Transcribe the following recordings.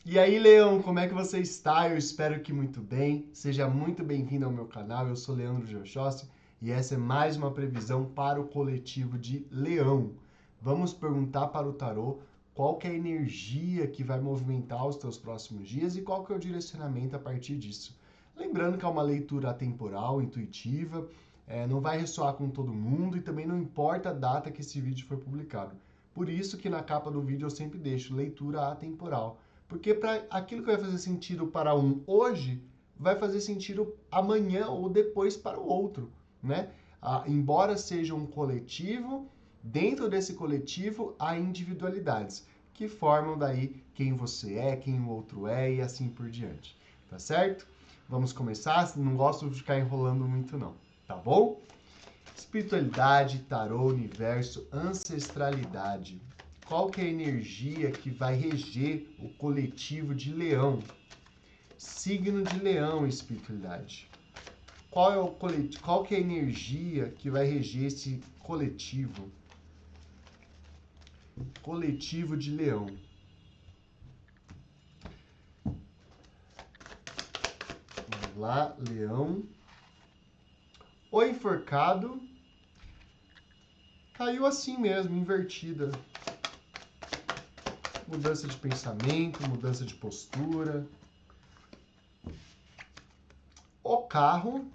E aí, Leão, como é que você está? Eu espero que muito bem. Seja muito bem-vindo ao meu canal. Eu sou Leandro Giochossi e essa é mais uma previsão para o coletivo de Leão. Vamos perguntar para o tarô qual que é a energia que vai movimentar os teus próximos dias e qual que é o direcionamento a partir disso. Lembrando que é uma leitura atemporal, intuitiva, não vai ressoar com todo mundo e também não importa a data que esse vídeo foi publicado. Por isso que na capa do vídeo eu sempre deixo leitura atemporal. Porque para aquilo que vai fazer sentido para um hoje, vai fazer sentido amanhã ou depois para o outro, né? Embora seja um coletivo, dentro desse coletivo há individualidades que formam daí quem você é, quem o outro é e assim por diante. Tá certo? Vamos começar? Não gosto de ficar enrolando muito não, tá bom? Espiritualidade, tarô, universo, ancestralidade. Qual que é a energia que vai reger o coletivo de Leão? Signo de Leão, espiritualidade. Qual é o coletivo? Qual que é a energia que vai reger esse coletivo? Coletivo de Leão. Vamos lá, Leão. O enforcado caiu assim mesmo, invertida. Mudança de pensamento, mudança de postura. O carro.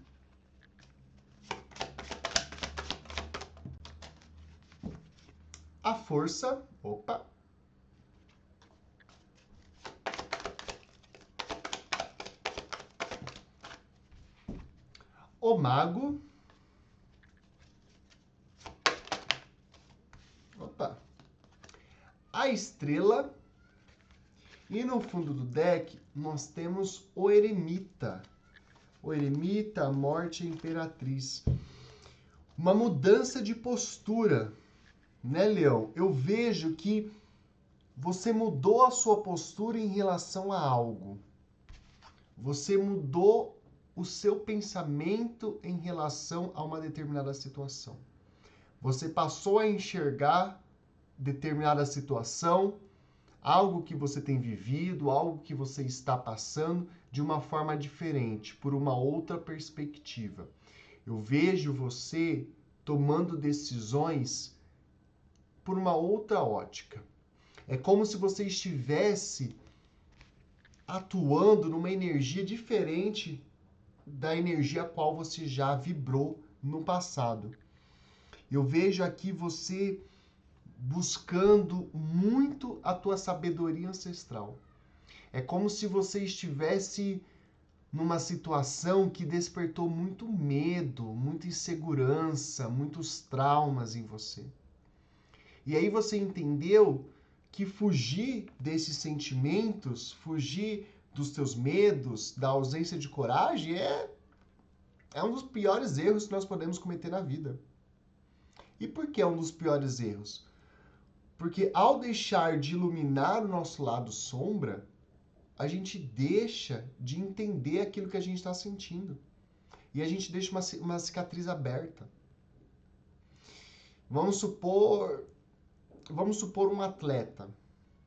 A força. Opa! O mago. Opa! A estrela. E no fundo do deck, nós temos o eremita. O eremita, a morte, a imperatriz. Uma mudança de postura, né, Leão? Eu vejo que você mudou a sua postura em relação a algo. Você mudou o seu pensamento em relação a uma determinada situação. Você passou a enxergar determinada situação, algo que você tem vivido, algo que você está passando de uma forma diferente, por uma outra perspectiva. Eu vejo você tomando decisões por uma outra ótica. É como se você estivesse atuando numa energia diferente da energia a qual você já vibrou no passado. Eu vejo aqui você buscando muito a tua sabedoria ancestral. É como se você estivesse numa situação que despertou muito medo, muita insegurança, muitos traumas em você. E aí você entendeu que fugir desses sentimentos, fugir dos teus medos, da ausência de coragem, é um dos piores erros que nós podemos cometer na vida. E por que é um dos piores erros? Porque ao deixar de iluminar o nosso lado sombra, a gente deixa de entender aquilo que a gente está sentindo. E a gente deixa uma cicatriz aberta. Vamos supor um atleta.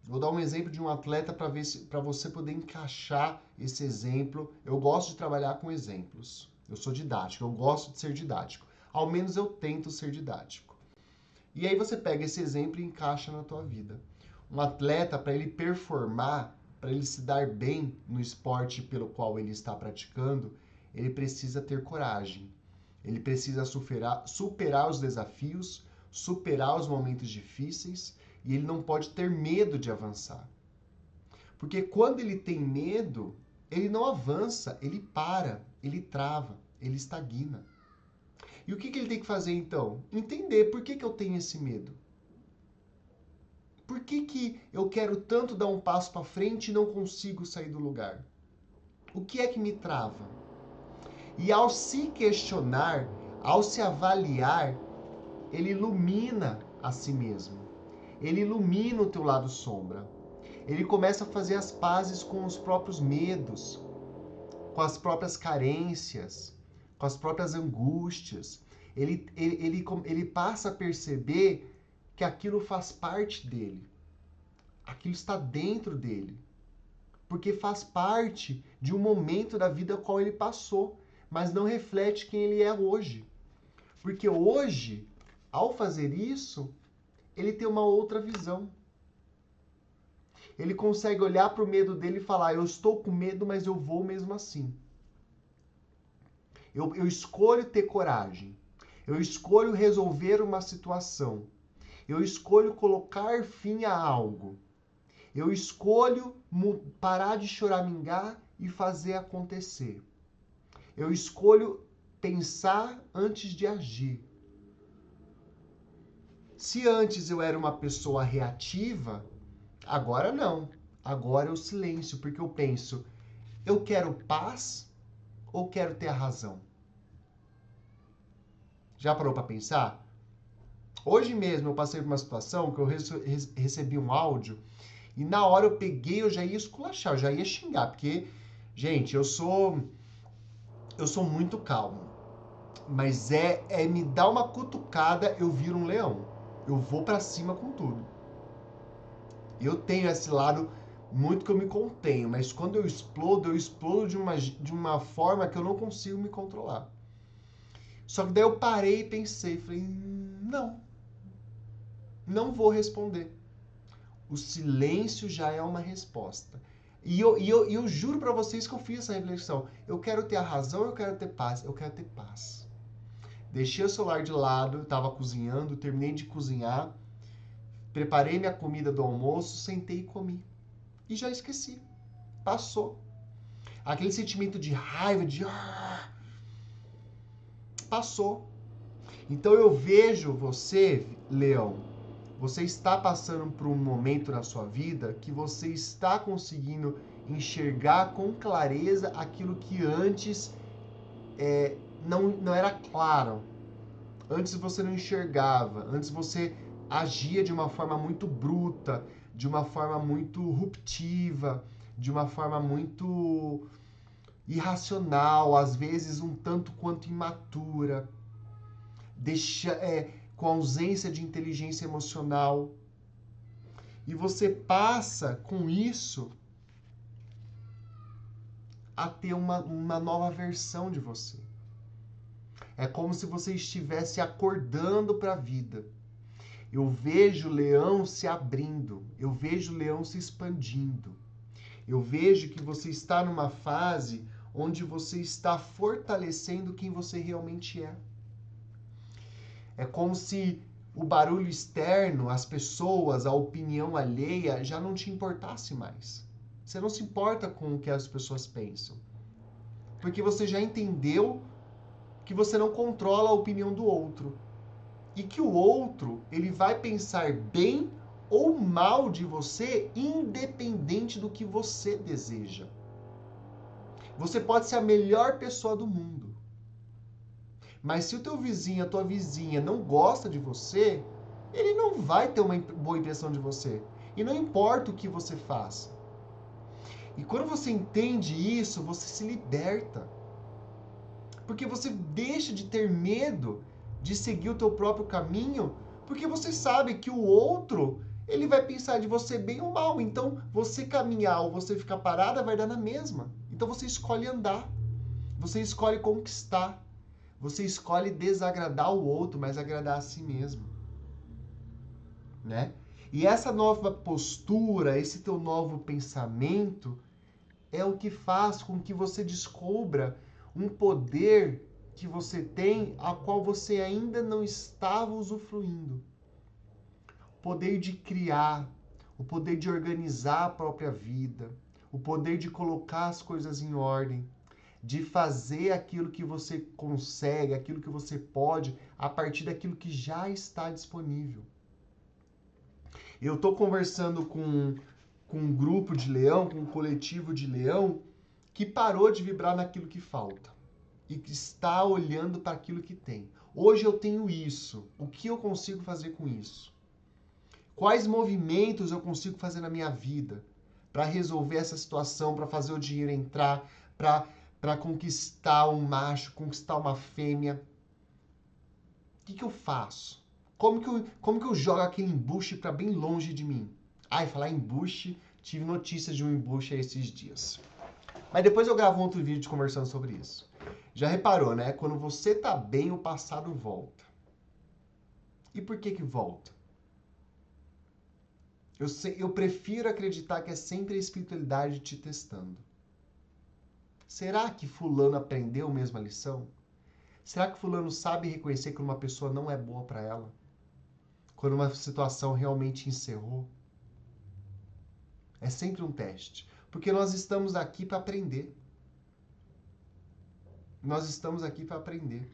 Vou dar um exemplo de um atleta para você poder encaixar esse exemplo. Eu gosto de trabalhar com exemplos. Eu sou didático, eu gosto de ser didático. Ao menos eu tento ser didático. E aí você pega esse exemplo e encaixa na tua vida. Um atleta, para ele performar, para ele se dar bem no esporte pelo qual ele está praticando, ele precisa ter coragem. Ele precisa superar os desafios, superar os momentos difíceis, e ele não pode ter medo de avançar. Porque quando ele tem medo, ele não avança, ele para, ele trava, ele estagna. E o que ele tem que fazer então? Entender por que eu tenho esse medo. Por que eu quero tanto dar um passo para frente e não consigo sair do lugar? O que é que me trava? E ao se questionar, ao se avaliar, ele ilumina a si mesmo. Ele ilumina o teu lado sombra. Ele começa a fazer as pazes com os próprios medos, com as próprias carências, com as próprias angústias. Ele passa a perceber que aquilo faz parte dele. Aquilo está dentro dele. porque faz parte de um momento da vida qual ele passou, mas não reflete quem ele é hoje. Porque hoje, ao fazer isso, ele tem uma outra visão. Ele consegue olhar para o medo dele e falar: eu estou com medo, mas eu vou mesmo assim. Eu escolho ter coragem. Eu escolho resolver uma situação. Eu escolho colocar fim a algo. Eu escolho parar de choramingar e fazer acontecer. Eu escolho pensar antes de agir. Se antes eu era uma pessoa reativa, agora não. Agora é o silêncio, porque eu penso: eu quero paz ou quero ter a razão? Já parou para pensar? Hoje mesmo eu passei por uma situação que eu recebi um áudio e na hora eu peguei, eu já ia esculachar, eu já ia xingar, porque, gente, eu sou muito calmo, mas me dá uma cutucada, eu viro um leão. Eu vou para cima com tudo. Eu tenho esse lado muito que eu me contenho, mas quando eu explodo de uma forma que eu não consigo me controlar. Só que daí eu parei e pensei, falei: não vou responder. O silêncio já é uma resposta. E eu juro para vocês que eu fiz essa reflexão. Eu quero ter a razão, eu quero ter paz. Eu quero ter paz. Deixei o celular de lado, estava cozinhando, terminei de cozinhar, preparei minha comida do almoço, sentei e comi. E já esqueci. Passou. Aquele sentimento de raiva, passou. Então eu vejo você, Leão, você está passando por um momento na sua vida que você está conseguindo enxergar com clareza aquilo que antes não era claro. Antes você não enxergava, antes você agia de uma forma muito bruta, de uma forma muito ruptiva, de uma forma muito irracional, às vezes um tanto quanto imatura, com ausência de inteligência emocional. E você passa com isso a ter uma nova versão de você. É como se você estivesse acordando para a vida. Eu vejo o leão se abrindo, eu vejo o leão se expandindo. Eu vejo que você está numa fase onde você está fortalecendo quem você realmente é. É como se o barulho externo, as pessoas, a opinião alheia já não te importasse mais. Você não se importa com o que as pessoas pensam. Porque você já entendeu que você não controla a opinião do outro. E que o outro, ele vai pensar bem ou mal de você, independente do que você deseja. Você pode ser a melhor pessoa do mundo. Mas se o teu vizinho, a tua vizinha não gosta de você, ele não vai ter uma boa impressão de você. E não importa o que você faça. E quando você entende isso, você se liberta. Porque você deixa de ter medo de seguir o teu próprio caminho, porque você sabe que o outro, ele vai pensar de você bem ou mal. Então, você caminhar ou você ficar parada vai dar na mesma. Então, você escolhe andar. Você escolhe conquistar. Você escolhe desagradar o outro, mas agradar a si mesmo. Né? E essa nova postura, esse teu novo pensamento, é o que faz com que você descubra um poder que você tem, a qual você ainda não estava usufruindo. O poder de criar, o poder de organizar a própria vida, o poder de colocar as coisas em ordem, de fazer aquilo que você consegue, aquilo que você pode, a partir daquilo que já está disponível. Eu estou conversando com um grupo de leão, com um coletivo de leão, que parou de vibrar naquilo que falta e que está olhando para aquilo que tem. Hoje eu tenho isso. O que eu consigo fazer com isso? Quais movimentos eu consigo fazer na minha vida para resolver essa situação, para fazer o dinheiro entrar, para conquistar um macho, conquistar uma fêmea? O que eu faço? Como que eu jogo aquele embuste para bem longe de mim? Ai, falar embuste Tive notícia de um embuste esses dias. Mas depois eu gravo um outro vídeo conversando sobre isso. Já reparou, né? Quando você tá bem, o passado volta. E por que que volta? Eu prefiro acreditar que é sempre a espiritualidade te testando. Será que fulano aprendeu mesmo a lição? Será que fulano sabe reconhecer que uma pessoa não é boa para ela? Quando uma situação realmente encerrou? É sempre um teste. Porque nós estamos aqui para aprender. Nós estamos aqui para aprender.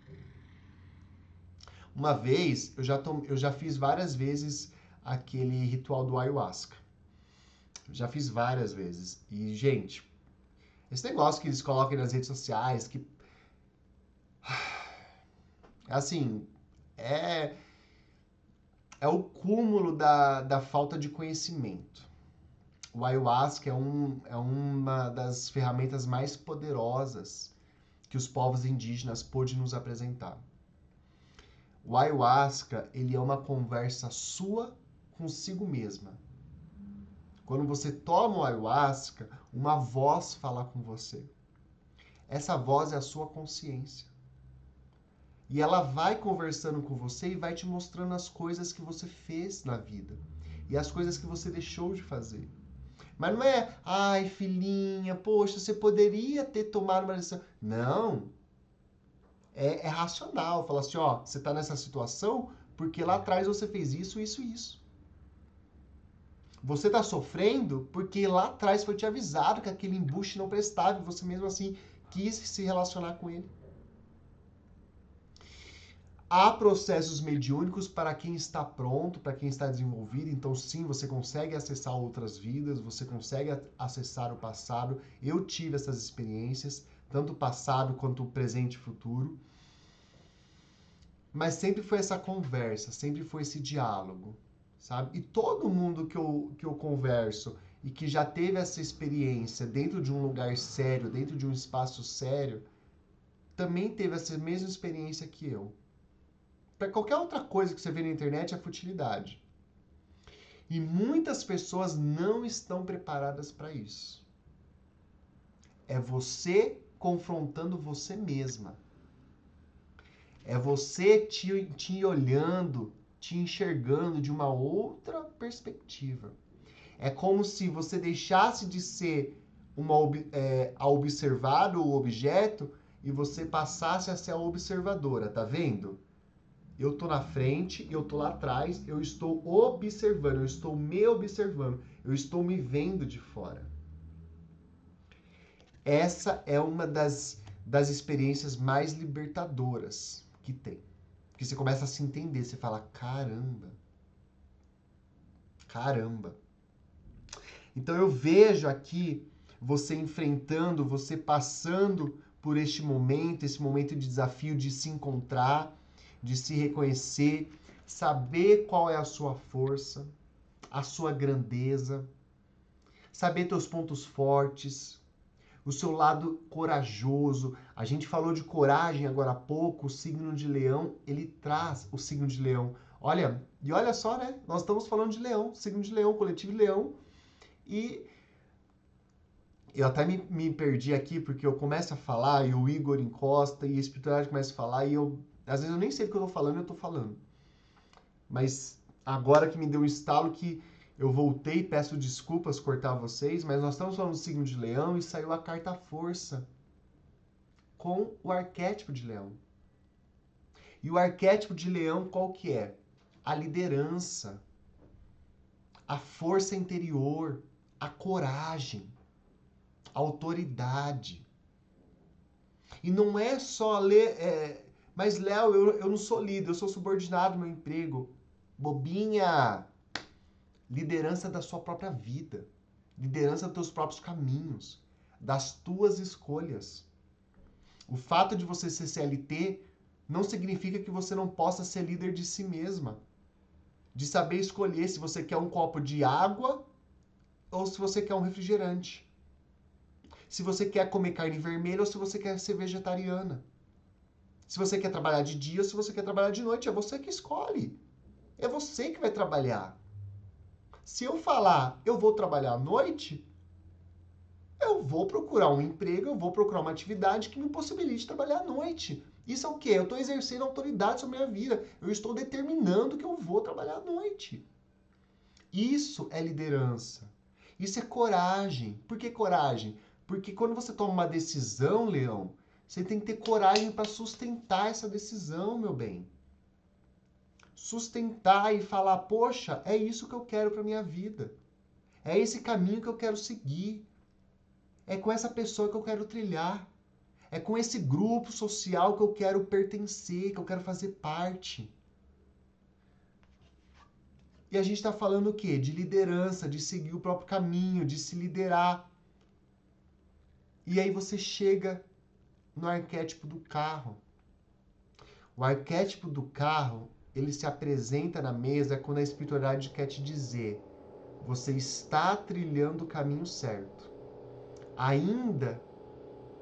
Uma vez, eu já fiz várias vezes aquele ritual do ayahuasca. Já fiz várias vezes. E, gente, esse negócio que eles colocam nas redes sociais, que... Assim, é o cúmulo da falta de conhecimento. O ayahuasca é uma das ferramentas mais poderosas que os povos indígenas pôde nos apresentar. O ayahuasca, ele é uma conversa sua consigo mesma. Quando você toma o ayahuasca, uma voz fala com você. Essa voz é a sua consciência. E ela vai conversando com você e vai te mostrando as coisas que você fez na vida. E as coisas que você deixou de fazer. Mas não é, ai, filhinha, poxa, você poderia ter tomado uma lição. Não. É racional. Fala assim, ó, você tá nessa situação porque lá atrás você fez isso, isso e isso. Você tá sofrendo porque lá atrás foi te avisado que aquele embuste não prestava e você mesmo assim quis se relacionar com ele. Há processos mediúnicos para quem está pronto, para quem está desenvolvido. Então, sim, você consegue acessar outras vidas, você consegue acessar o passado. Eu tive essas experiências, tanto o passado quanto o presente e futuro. Mas sempre foi essa conversa, sempre foi esse diálogo, sabe? E todo mundo que eu converso e que já teve essa experiência dentro de um lugar sério, dentro de um espaço sério, também teve essa mesma experiência que eu. Para qualquer outra coisa que você vê na internet é futilidade. E muitas pessoas não estão preparadas para isso. É você confrontando você mesma. É você te olhando, te enxergando de uma outra perspectiva. É como se você deixasse de ser a observada ou objeto e você passasse a ser a observadora, tá vendo? Eu tô na frente, eu tô lá atrás, eu estou observando, eu estou me observando, eu estou me vendo de fora. Essa é uma das experiências mais libertadoras que tem. Porque você começa a se entender, você fala, caramba. Caramba. Então eu vejo aqui você enfrentando, você passando por este momento, esse momento de desafio de se encontrar, de se reconhecer, saber qual é a sua força, a sua grandeza, saber teus pontos fortes, o seu lado corajoso. A gente falou de coragem agora há pouco, o signo de Leão, ele traz o signo de Leão. Olha, e olha só, né? Nós estamos falando de Leão, signo de Leão, coletivo de Leão, e eu até me perdi aqui, porque eu começo a falar, e o Igor encosta, e a espiritualidade começa a falar, e às vezes eu nem sei o que eu tô falando, eu tô falando. Mas agora que me deu um estalo que eu voltei, peço desculpas cortar vocês, mas nós estamos falando do signo de Leão e saiu a carta Força com o arquétipo de Leão. E o arquétipo de Leão qual que é? A liderança, a força interior, a coragem, a autoridade. E não é só mas Léo, eu não sou líder, eu sou subordinado no meu emprego. Bobinha! Liderança da sua própria vida. Liderança dos teus próprios caminhos. Das tuas escolhas. O fato de você ser CLT não significa que você não possa ser líder de si mesma. De saber escolher se você quer um copo de água ou se você quer um refrigerante. Se você quer comer carne vermelha ou se você quer ser vegetariana. Se você quer trabalhar de dia ou se você quer trabalhar de noite. É você que escolhe. É você que vai trabalhar. Se eu falar, eu vou trabalhar à noite, eu vou procurar um emprego, eu vou procurar uma atividade que me possibilite trabalhar à noite. Isso é o quê? Eu estou exercendo autoridade sobre a minha vida. Eu estou determinando que eu vou trabalhar à noite. Isso é liderança. Isso é coragem. Por que coragem? Porque quando você toma uma decisão, Leão, você tem que ter coragem para sustentar essa decisão, meu bem. Sustentar e falar, poxa, é isso que eu quero para minha vida. É esse caminho que eu quero seguir. É com essa pessoa que eu quero trilhar. É com esse grupo social que eu quero pertencer, que eu quero fazer parte. E a gente está falando o quê? De liderança, de seguir o próprio caminho, de se liderar. E aí você chega no arquétipo do carro. O arquétipo do carro, ele se apresenta na mesa quando a espiritualidade quer te dizer: você está trilhando o caminho certo. Ainda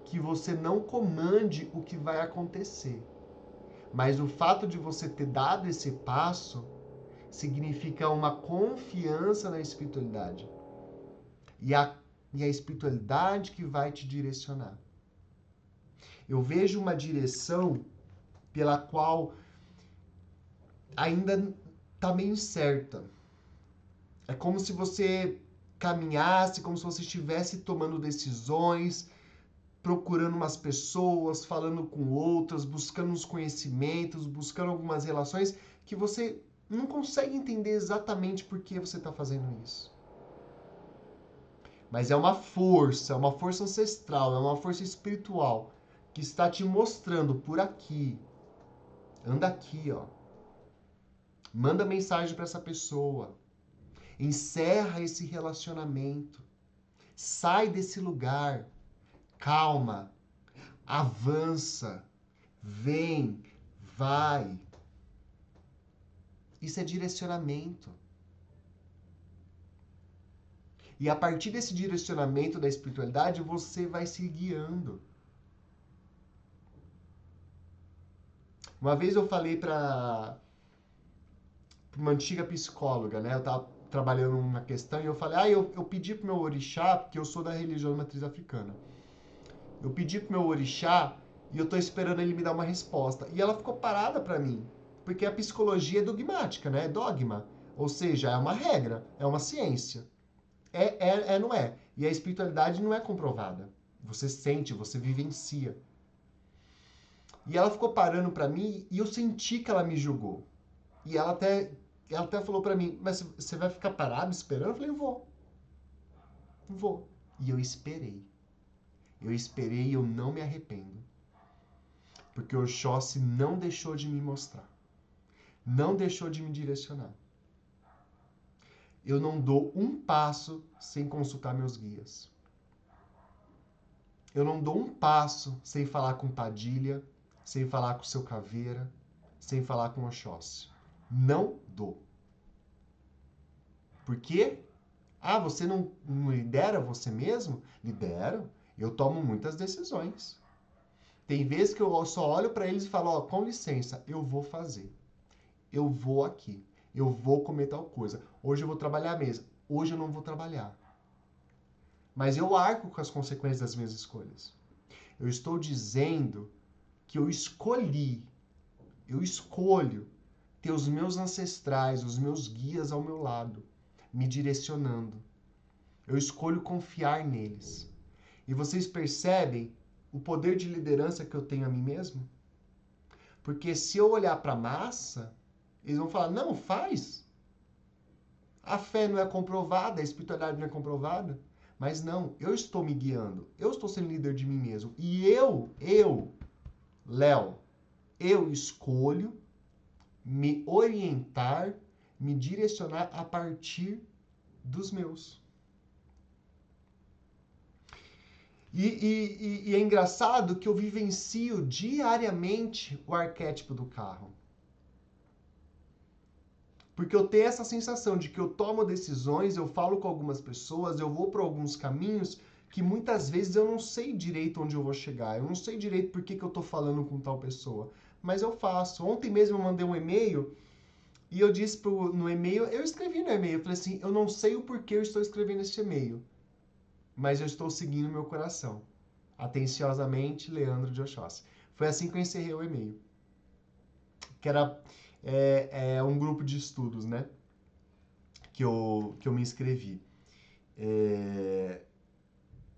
que você não comande o que vai acontecer. Mas o fato de você ter dado esse passo significa uma confiança na espiritualidade. E a espiritualidade que vai te direcionar. Eu vejo uma direção pela qual ainda está meio incerta. É como se você caminhasse, como se você estivesse tomando decisões, procurando umas pessoas, falando com outras, buscando uns conhecimentos, buscando algumas relações que você não consegue entender exatamente por que você está fazendo isso. Mas é uma força ancestral, é uma força espiritual que está te mostrando por aqui. Anda aqui, ó. Manda mensagem para essa pessoa. Encerra esse relacionamento. Sai desse lugar. Calma. Avança. Vem. Vai. Isso é direcionamento. E a partir desse direcionamento da espiritualidade, você vai se guiando. Uma vez eu falei para uma antiga psicóloga, né? Eu estava trabalhando uma questão e eu falei, eu pedi pro meu orixá, porque eu sou da religião de matriz africana. Eu pedi pro meu orixá e eu tô esperando ele me dar uma resposta. E ela ficou parada para mim, porque a psicologia é dogmática, né? É dogma. Ou seja, é uma regra, é uma ciência. Não é. E a espiritualidade não é comprovada. Você sente, você vivencia. E ela ficou parando para mim e eu senti que ela me julgou. E ela até falou para mim, mas você vai ficar parado esperando? Eu falei, vou. E eu esperei. Eu esperei e eu não me arrependo. Porque o Oxóssi não deixou de me mostrar. Não deixou de me direcionar. Eu não dou um passo sem consultar meus guias. Eu não dou um passo sem falar com Padilha, sem falar com seu Caveira, sem falar com Oxóssi. Não dou. Por quê? Você não lidera você mesmo? Lidero. Eu tomo muitas decisões. Tem vezes que eu só olho para eles e falo, com licença, eu vou fazer. Eu vou aqui. Eu vou comer tal coisa. Hoje eu vou trabalhar a mesa. Hoje eu não vou trabalhar. Mas eu arco com as consequências das minhas escolhas. Eu estou dizendo que eu escolho ter os meus ancestrais, os meus guias ao meu lado, me direcionando. Eu escolho confiar neles. E vocês percebem o poder de liderança que eu tenho a mim mesmo? Porque se eu olhar para a massa, eles vão falar, não, faz. A fé não é comprovada, a espiritualidade não é comprovada. Mas não, eu estou me guiando. Eu estou sendo líder de mim mesmo. E Léo, eu escolho me orientar, me direcionar a partir dos meus. E é engraçado que eu vivencio diariamente o arquétipo do carro. Porque eu tenho essa sensação de que eu tomo decisões, eu falo com algumas pessoas, eu vou por alguns caminhos que muitas vezes eu não sei direito onde eu vou chegar. Eu não sei direito por que eu tô falando com tal pessoa. Mas eu faço. Ontem mesmo eu mandei um e-mail E eu disse no e-mail, eu escrevi no e-mail, eu falei assim, eu não sei o porquê eu estou escrevendo este e-mail, mas eu estou seguindo meu coração. Atenciosamente, Leandro de Oxóssi. Foi assim que eu encerrei o e-mail. Que era um grupo de estudos, né? Que eu me inscrevi.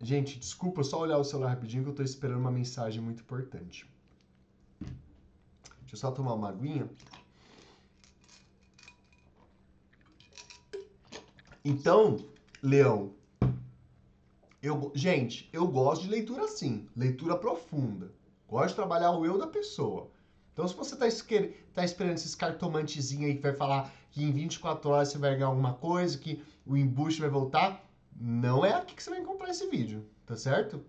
Gente, desculpa, só olhar o celular rapidinho que eu estou esperando uma mensagem muito importante. Deixa eu só tomar uma aguinha. Então, Leão, gente, eu gosto de leitura assim, leitura profunda. Gosto de trabalhar o eu da pessoa. Então, se você tá esperando esses cartomantezinhos aí que vai falar que em 24 horas você vai ganhar alguma coisa, que o embuste vai voltar, não é aqui que você vai encontrar esse vídeo, tá certo?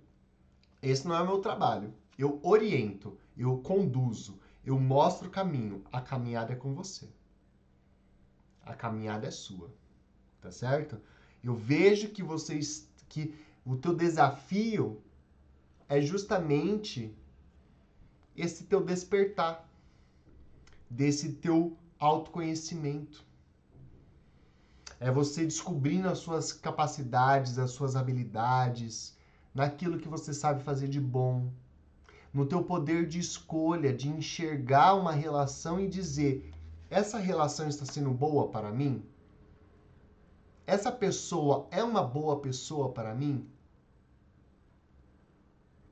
Esse não é o meu trabalho. Eu oriento, eu conduzo, eu mostro o caminho. A caminhada é com você. A caminhada é sua, tá certo? Eu vejo que que o teu desafio é justamente esse teu despertar, desse teu autoconhecimento. É você descobrindo as suas capacidades, as suas habilidades, naquilo que você sabe fazer de bom, no teu poder de escolha, de enxergar uma relação e dizer: essa relação está sendo boa para mim? Essa pessoa é uma boa pessoa para mim?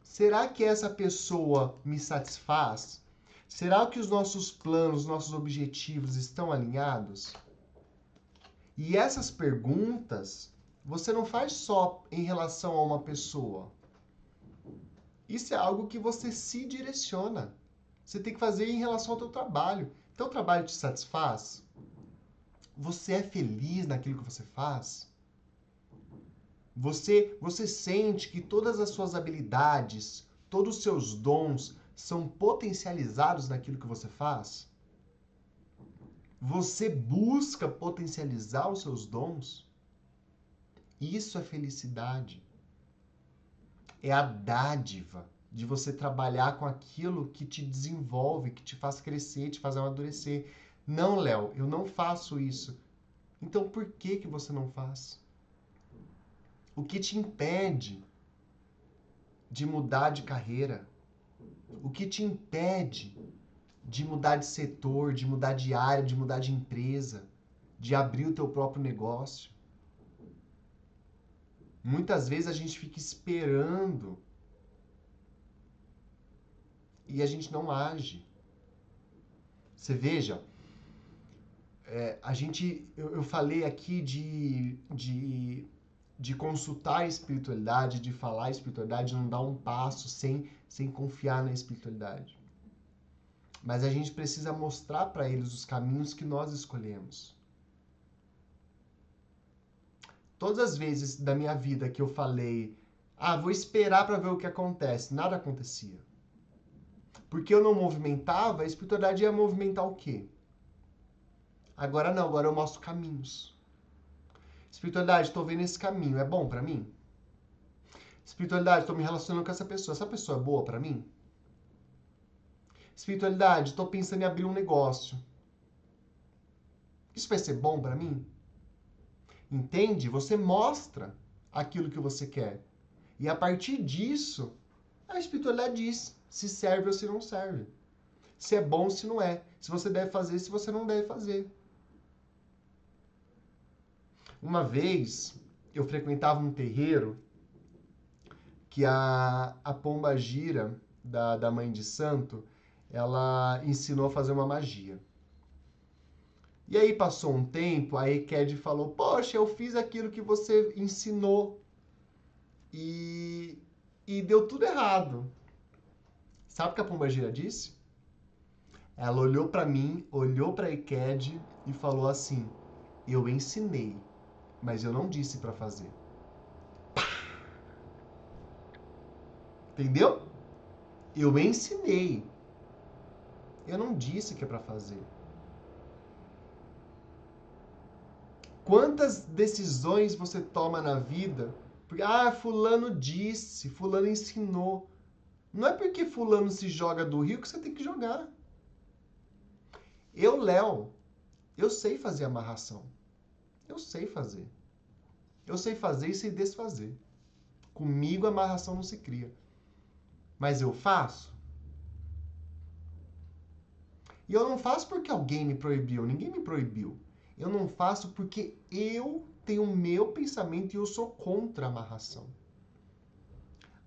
Será que essa pessoa me satisfaz? Será que os nossos planos, nossos objetivos estão alinhados? E essas perguntas você não faz só em relação a uma pessoa. Isso é algo que você se direciona. Você tem que fazer em relação ao teu trabalho. Teu trabalho te satisfaz? Você é feliz naquilo que você faz? Você sente que todas as suas habilidades, todos os seus dons são potencializados naquilo que você faz? Você busca potencializar os seus dons? Isso é felicidade. É a dádiva de você trabalhar com aquilo que te desenvolve, que te faz crescer, te faz amadurecer. Não, Léo, eu não faço isso. Então por que que você não faz? O que te impede de mudar de carreira? O que te impede de mudar de setor, de mudar de área, de mudar de empresa, de abrir o teu próprio negócio? Muitas vezes a gente fica esperando e a gente não age. Você veja, eu falei aqui de consultar a espiritualidade, de falar a espiritualidade, não dar um passo sem confiar na espiritualidade. Mas a gente precisa mostrar para eles os caminhos que nós escolhemos. Todas as vezes da minha vida que eu falei, vou esperar para ver o que acontece, nada acontecia. Porque eu não movimentava, a espiritualidade ia movimentar o quê? Agora não, agora eu mostro caminhos. Espiritualidade, estou vendo esse caminho, é bom para mim? Espiritualidade, estou me relacionando com essa pessoa é boa para mim? Espiritualidade, estou pensando em abrir um negócio. Isso vai ser bom para mim? Entende? Você mostra aquilo que você quer. E a partir disso, a espiritualidade diz se serve ou se não serve. Se é bom ou se não é. Se você deve fazer, se você não deve fazer. Uma vez, eu frequentava um terreiro que a Pomba Gira, da Mãe de Santo, ela ensinou a fazer uma magia. E aí passou um tempo, a Eked falou, poxa, eu fiz aquilo que você ensinou e deu tudo errado. Sabe o que a Pomba Gira disse? Ela olhou para mim, olhou para a Eked e falou assim, eu ensinei, mas eu não disse para fazer. Entendeu? Eu ensinei. Eu não disse que é para fazer. Quantas decisões você toma na vida? Porque, fulano disse, fulano ensinou. Não é porque fulano se joga do rio que você tem que jogar. Eu, Léo, Eu sei fazer amarração. Eu sei fazer. Eu sei fazer e sei desfazer. Comigo a amarração não se cria. Mas eu faço? E eu não faço porque alguém me proibiu, ninguém me proibiu. Eu não faço porque eu tenho o meu pensamento e eu sou contra a amarração.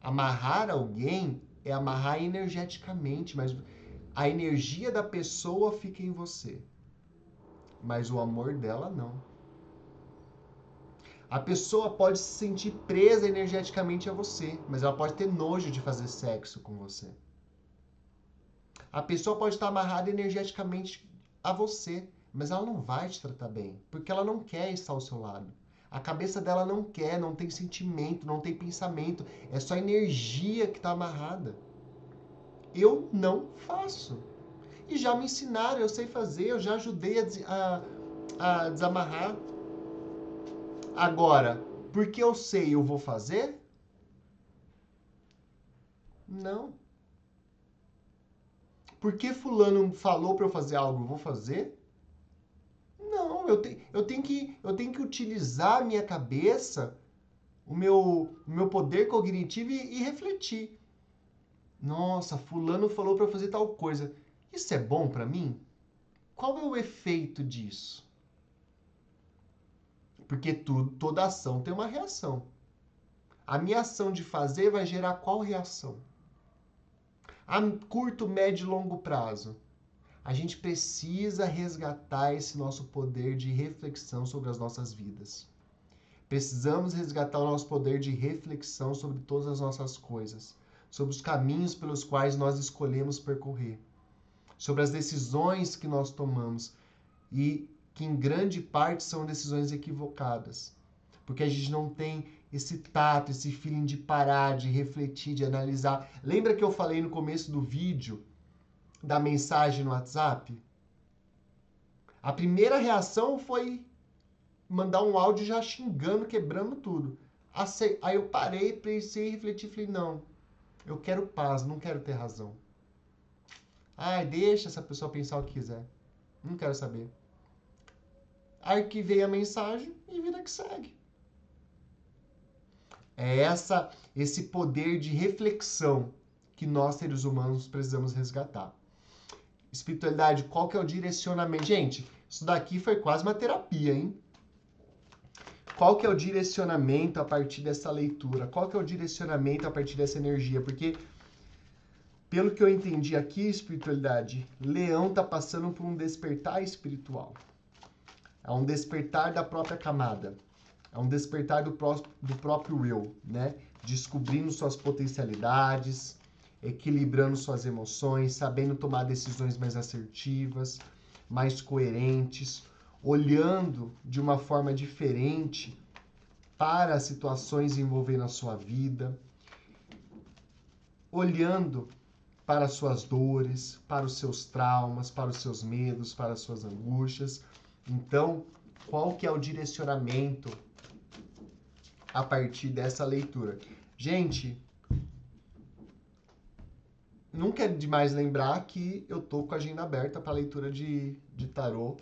Amarrar alguém é amarrar energeticamente, mas a energia da pessoa fica em você. Mas o amor dela não. A pessoa pode se sentir presa energeticamente a você, mas ela pode ter nojo de fazer sexo com você. A pessoa pode estar amarrada energeticamente a você, mas ela não vai te tratar bem, porque ela não quer estar ao seu lado. A cabeça dela não quer, não tem sentimento, não tem pensamento, é só energia que está amarrada. Eu não faço. E já me ensinaram, eu sei fazer, eu já ajudei a desamarrar. Agora, porque eu sei, eu vou fazer? Não. Porque fulano falou para eu fazer algo, eu vou fazer? Não, eu tenho que utilizar a minha cabeça, o meu poder cognitivo e refletir. Nossa, fulano falou para eu fazer tal coisa. Isso é bom para mim? Qual é o efeito disso? Porque toda ação tem uma reação. A minha ação de fazer vai gerar qual reação? A curto, médio e longo prazo. A gente precisa resgatar esse nosso poder de reflexão sobre as nossas vidas. Precisamos resgatar o nosso poder de reflexão sobre todas as nossas coisas, sobre os caminhos pelos quais nós escolhemos percorrer, sobre as decisões que nós tomamos e que em grande parte são decisões equivocadas, porque a gente não tem esse tato, esse feeling de parar, de refletir, de analisar. Lembra que eu falei no começo do vídeo da mensagem no WhatsApp? A primeira reação foi mandar um áudio já xingando, quebrando tudo. Aí eu parei, pensei, refleti e falei, não, eu quero paz, não quero ter razão. Ai, deixa essa pessoa pensar o que quiser. Não quero saber. Arquivei a mensagem e vida que segue. É esse poder de reflexão que nós, seres humanos, precisamos resgatar. Espiritualidade, qual que é o direcionamento? Gente, isso daqui foi quase uma terapia, hein? Qual que é o direcionamento a partir dessa leitura? Qual que é o direcionamento a partir dessa energia? Porque, pelo que eu entendi aqui, espiritualidade, Leão está passando por um despertar espiritual. É um despertar da própria camada. É um despertar do próprio eu, né? Descobrindo suas potencialidades, equilibrando suas emoções, sabendo tomar decisões mais assertivas, mais coerentes, olhando de uma forma diferente para as situações envolvendo a sua vida, olhando para as suas dores, para os seus traumas, para os seus medos, para as suas angústias. Então, qual que é o direcionamento a partir dessa leitura? Gente, nunca é demais lembrar que eu tô com a agenda aberta para leitura de tarô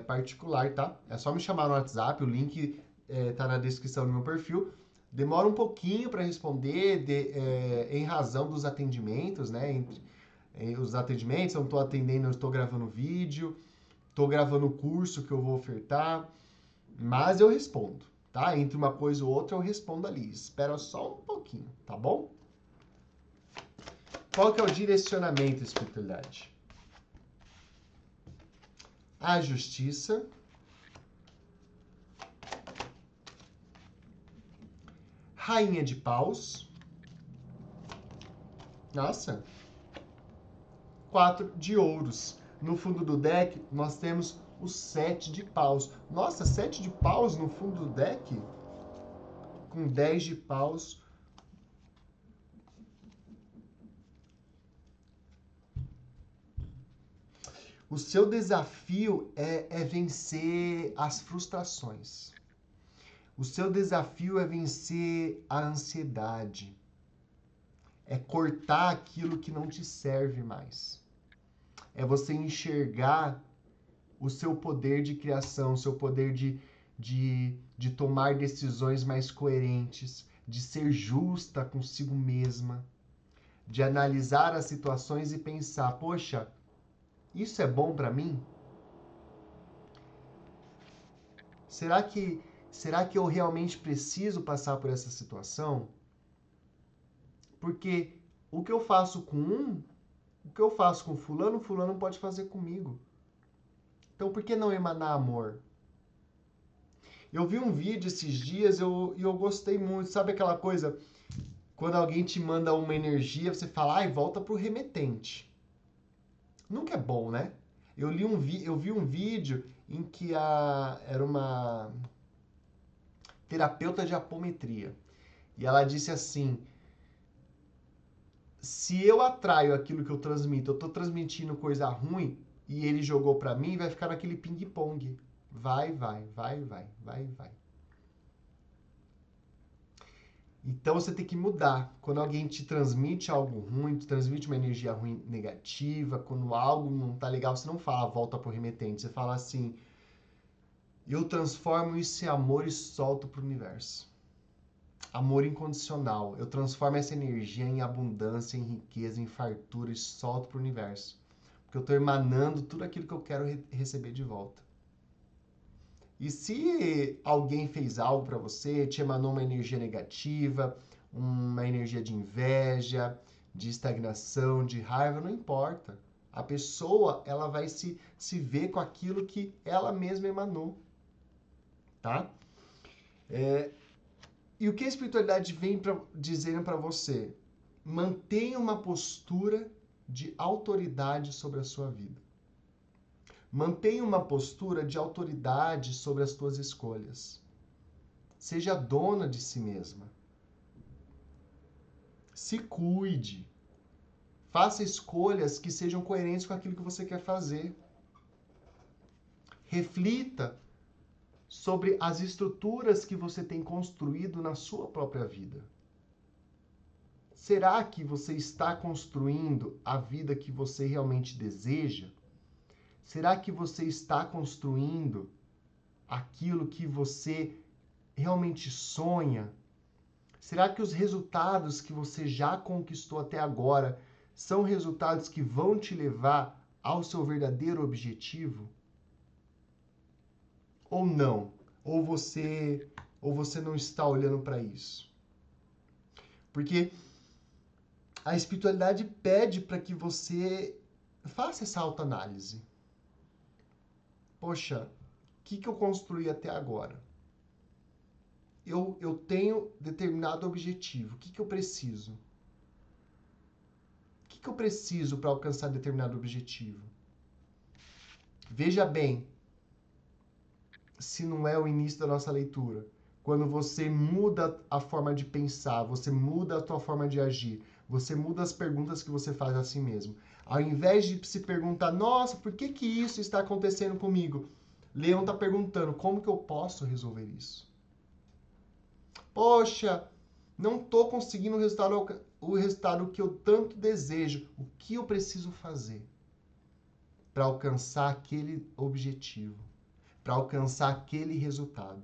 particular, tá? É só me chamar no WhatsApp, o link tá na descrição do meu perfil. Demora um pouquinho para responder em razão dos atendimentos, né? Os atendimentos, eu não estou atendendo, eu estou gravando vídeo, estou gravando o curso que eu vou ofertar, mas eu respondo, tá? Entre uma coisa ou outra eu respondo ali. Espera só um pouquinho, tá bom? Qual que é o direcionamento da espiritualidade? A justiça, Rainha de Paus, nossa, 4 de ouros. No fundo do deck, nós temos o 7 de paus. Nossa, 7 de paus no fundo do deck? Com 10 de paus. O seu desafio é vencer as frustrações. O seu desafio é vencer a ansiedade. É cortar aquilo que não te serve mais. É você enxergar o seu poder de criação, o seu poder de tomar decisões mais coerentes, de ser justa consigo mesma, de analisar as situações e pensar, poxa, isso é bom para mim? Será que eu realmente preciso passar por essa situação? Porque o que eu faço com o que eu faço com fulano, fulano pode fazer comigo. Então por que não emanar amor? Eu vi um vídeo esses dias e eu gostei muito. Sabe aquela coisa, quando alguém te manda uma energia, você fala, ai, volta pro remetente. Nunca é bom, né? Eu vi um vídeo em que era uma terapeuta de apometria. E ela disse assim, se eu atraio aquilo que eu transmito, eu tô transmitindo coisa ruim, e ele jogou pra mim, vai ficar naquele ping-pong. Vai, vai, vai, vai, vai, vai. Então você tem que mudar. Quando alguém te transmite algo ruim, te transmite uma energia ruim negativa, quando algo não tá legal, você não fala volta pro remetente, você fala assim, eu transformo isso em amor e solto pro universo. Amor incondicional. Eu transformo essa energia em abundância, em riqueza, em fartura e solto pro universo. Porque eu estou emanando tudo aquilo que eu quero receber de volta. E se alguém fez algo para você, te emanou uma energia negativa, uma energia de inveja, de estagnação, de raiva, não importa. A pessoa, ela vai se ver com aquilo que ela mesma emanou, tá? E o que a espiritualidade vem dizendo para você? Mantenha uma postura de autoridade sobre a sua vida. Mantenha uma postura de autoridade sobre as suas escolhas. Seja dona de si mesma. Se cuide. Faça escolhas que sejam coerentes com aquilo que você quer fazer. Reflita sobre as estruturas que você tem construído na sua própria vida. Será que você está construindo a vida que você realmente deseja? Será que você está construindo aquilo que você realmente sonha? Será que os resultados que você já conquistou até agora são resultados que vão te levar ao seu verdadeiro objetivo? Ou não? Ou você não está olhando para isso? Porque a espiritualidade pede para que você faça essa autoanálise. Poxa, o que eu construí até agora? Eu tenho determinado objetivo. O que eu preciso? O que eu preciso para alcançar determinado objetivo? Veja bem, se não é o início da nossa leitura. Quando você muda a forma de pensar, você muda a tua forma de agir, você muda as perguntas que você faz a si mesmo. Ao invés de se perguntar, nossa, por que isso está acontecendo comigo? Leão está perguntando, como que eu posso resolver isso? Poxa, não estou conseguindo o resultado que eu tanto desejo. O que eu preciso fazer para alcançar aquele objetivo? Para alcançar aquele resultado?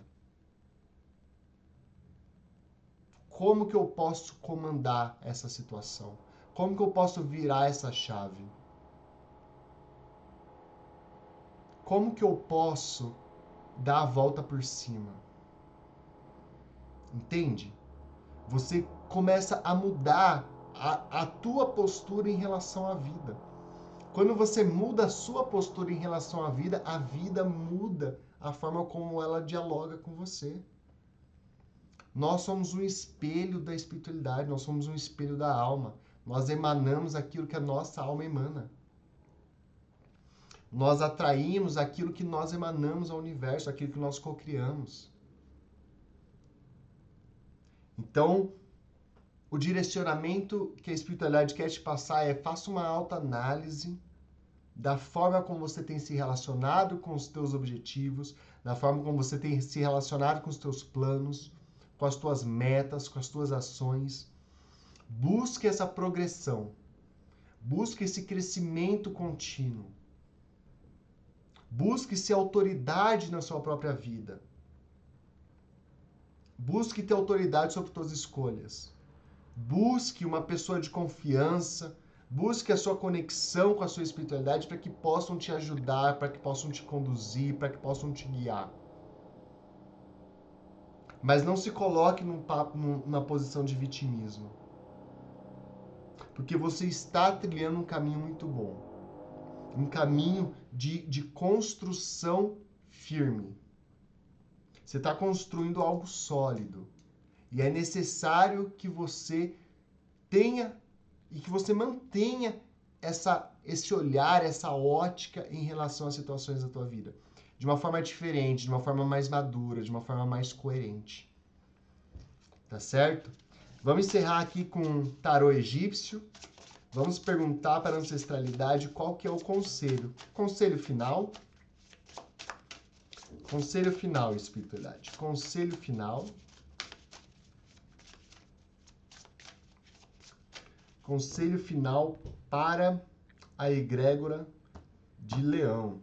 Como que eu posso comandar essa situação? Como que eu posso virar essa chave? Como que eu posso dar a volta por cima? Entende? Você começa a mudar a tua postura em relação à vida. Quando você muda a sua postura em relação à vida muda a forma como ela dialoga com você. Nós somos um espelho da espiritualidade, nós somos um espelho da alma. Nós emanamos aquilo que a nossa alma emana. Nós atraímos aquilo que nós emanamos ao universo, aquilo que nós cocriamos. Então, o direcionamento que a espiritualidade quer te passar é: faça uma autoanálise da forma como você tem se relacionado com os teus objetivos, da forma como você tem se relacionado com os teus planos, com as tuas metas, com as tuas ações. Busque essa progressão. Busque esse crescimento contínuo. Busque ser autoridade na sua própria vida. Busque ter autoridade sobre suas escolhas. Busque uma pessoa de confiança. Busque a sua conexão com a sua espiritualidade para que possam te ajudar, para que possam te conduzir, para que possam te guiar. Mas não se coloque numa posição de vitimismo. Porque você está trilhando um caminho muito bom. Um caminho de construção firme. Você está construindo algo sólido. E é necessário que você tenha e que você mantenha esse olhar, essa ótica em relação às situações da tua vida. De uma forma diferente, de uma forma mais madura, de uma forma mais coerente. Tá certo? Vamos encerrar aqui com um tarô egípcio. Vamos perguntar para a ancestralidade qual que é o conselho. Conselho final. Conselho final, espiritualidade. Conselho final. Conselho final para a egrégora de Leão.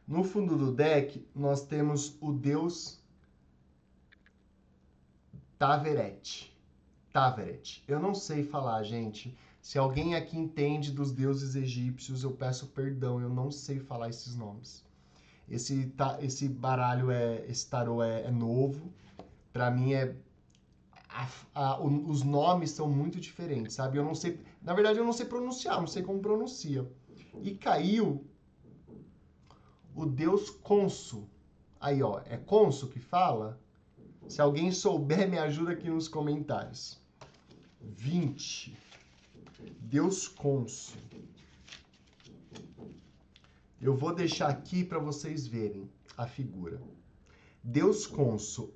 No fundo do deck, nós temos o deus Taveret. Taveret. Eu não sei falar, gente. Se alguém aqui entende dos deuses egípcios, eu peço perdão. Eu não sei falar esses nomes. Esse baralho, esse tarô é novo. Para mim, os nomes são muito diferentes, sabe? Eu não sei... Na verdade, eu não sei pronunciar. Não sei como pronuncia. E caiu o deus Khonsu. Aí, ó. É Khonsu que fala? Se alguém souber, me ajuda aqui nos comentários. 20. Deus Khonsu. Eu vou deixar aqui para vocês verem a figura. Deus Khonsu.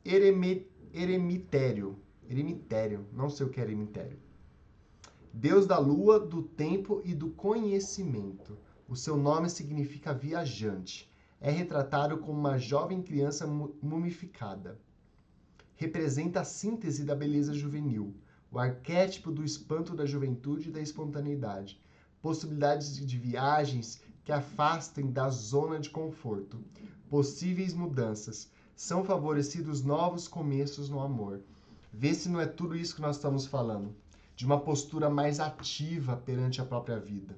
Eremitério. Não sei o que é eremitério. Deus da lua, do tempo e do conhecimento. O seu nome significa viajante. É retratado como uma jovem criança mumificada. Representa a síntese da beleza juvenil, o arquétipo do espanto da juventude e da espontaneidade, possibilidades de viagens que afastem da zona de conforto, possíveis mudanças, são favorecidos novos começos no amor. Vê se não é tudo isso que nós estamos falando, de uma postura mais ativa perante a própria vida,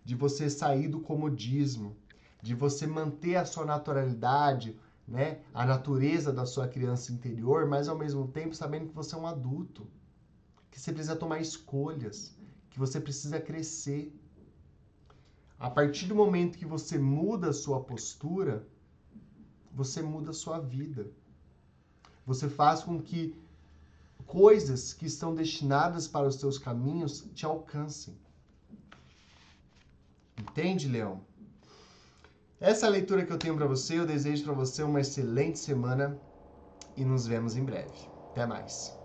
de você sair do comodismo, de você manter a sua naturalidade, né? A natureza da sua criança interior, mas ao mesmo tempo sabendo que você é um adulto, que você precisa tomar escolhas, que você precisa crescer. A partir do momento que você muda a sua postura, você muda a sua vida. Você faz com que coisas que estão destinadas para os seus caminhos te alcancem. Entende, Leão? Essa é a leitura que eu tenho para você. Eu desejo para você uma excelente semana e nos vemos em breve. Até mais.